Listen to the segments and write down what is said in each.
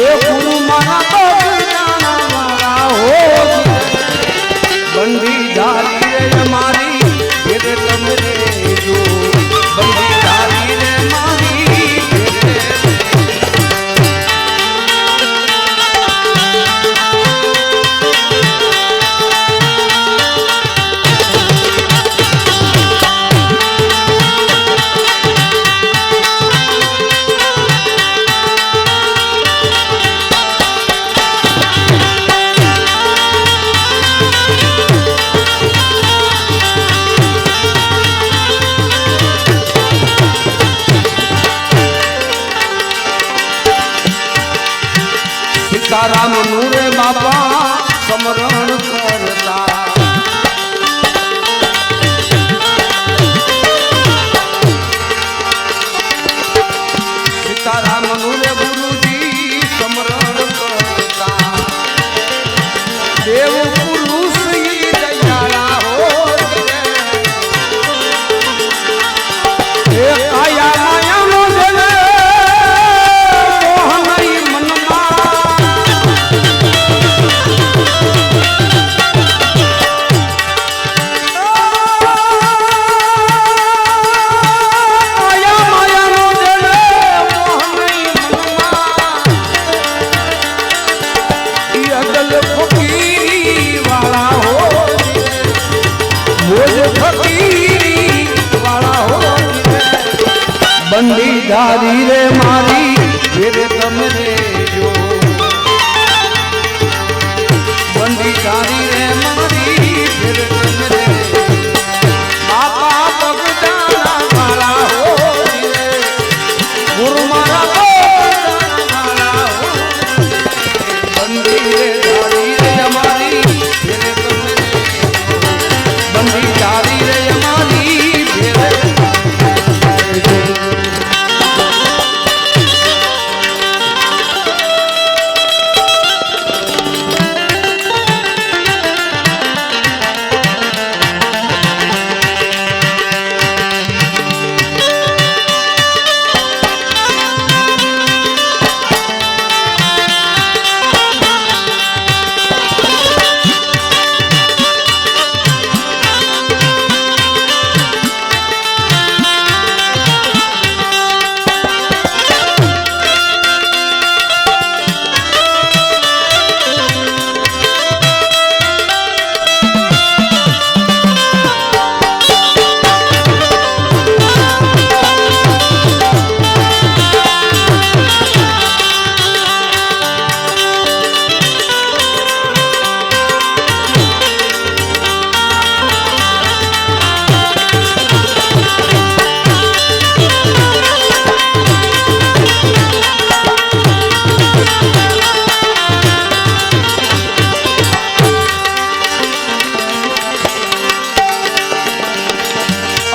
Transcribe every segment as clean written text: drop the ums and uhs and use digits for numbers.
એ ગુરુ મારા બંધી ધારી રે મારી ઘેરે તમે રેજો બંધી ધારી રે મારી ઘેરે સીતારામ નૂરે બાપા સમરણ કરતા સીતારામ નૂરે ગુરુજી સમરણ કરતા દેવ પુરુષ દયાળા હો એ કાયા માયા નો જને બંડી ધારી રે મારી ઘેરે તમે રેજો બંડી ધારી રે મારી ઘેરે તમે રેજો બાપા ભગદાના મારા હો ગુરુ મારા મારા હો બંડી રે ધારી રે મારી ઘેરે તમે રેજો બંડી ધારી રે મારી ઘેરે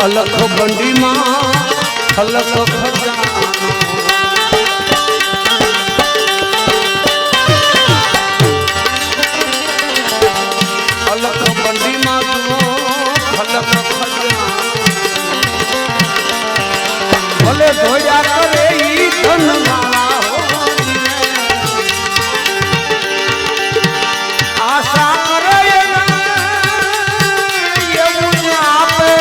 અલખ બંડીમાં અલખ ખજાનો અલખ બંડીમાં અલખ ખજાનો ભલે ધોયા કરે ઈ ધન મારા આશા કરે એવું આપે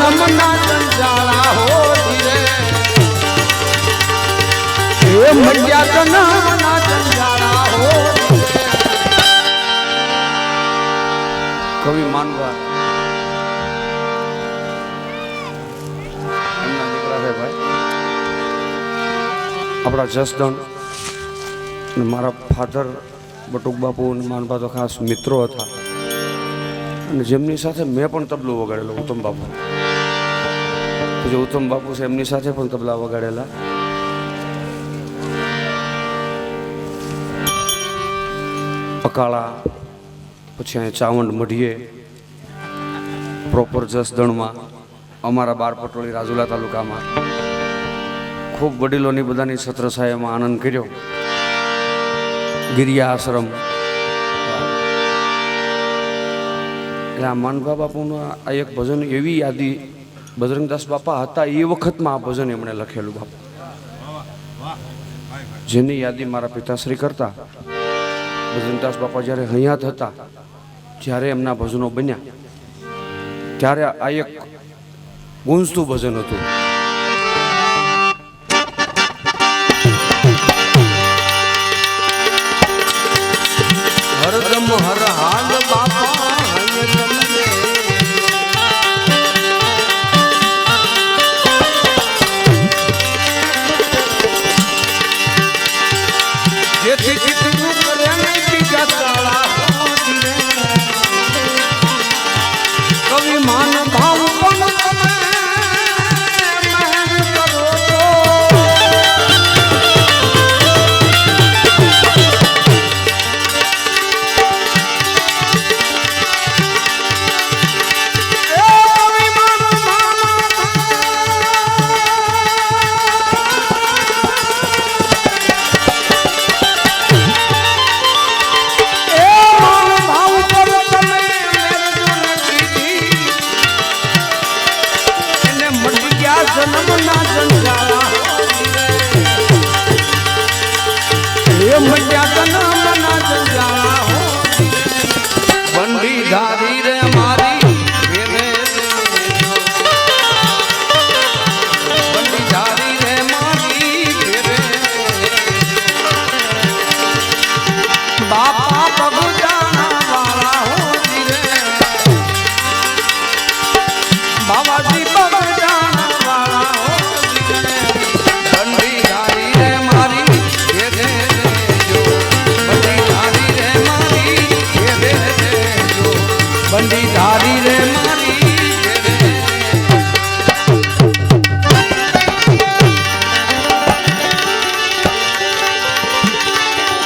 જન્મના જંજાળા હો ધીરે એ મળ્યા જન્મના જંજાળા હો કવિ માનવા એમના દીકરા છે ભાઈ આપણા જસદણ અને મારા ફાધર બટુક બાપુ અને માનભા તો ખાસ મિત્રો હતા અને જેમની સાથે મેં પણ તબલો વગાડેલો ઉત્તમ બાપુ જે ઉત્તમ બાપુ છે એમની સાથે પણ તબલા વગાડેલા અકાળા પછી અહીંયા ચાવંડ મઢીએ પ્રોપર જસદણમાં અમારા બાર પટોળી રાજુલા તાલુકામાં ખૂબ વડીલોની બધાની છત્રછાયામાં આનંદ કર્યો ગિરિયા આશ્રમ એટલે આ માનભા બાપુનું આ એક ભજન એવી યાદી બજરંગદાસ બાપા હતા એ વખતમાં આ ભજન એમણે લખેલું બાપુ જેની યાદી મારા પિતાશ્રી કરતા બજરંગદાસ બાપા જ્યારે હયાત હતા જ્યારે એમના ભજનો બન્યા ત્યારે આ એક ગુંજતું ભજન હતું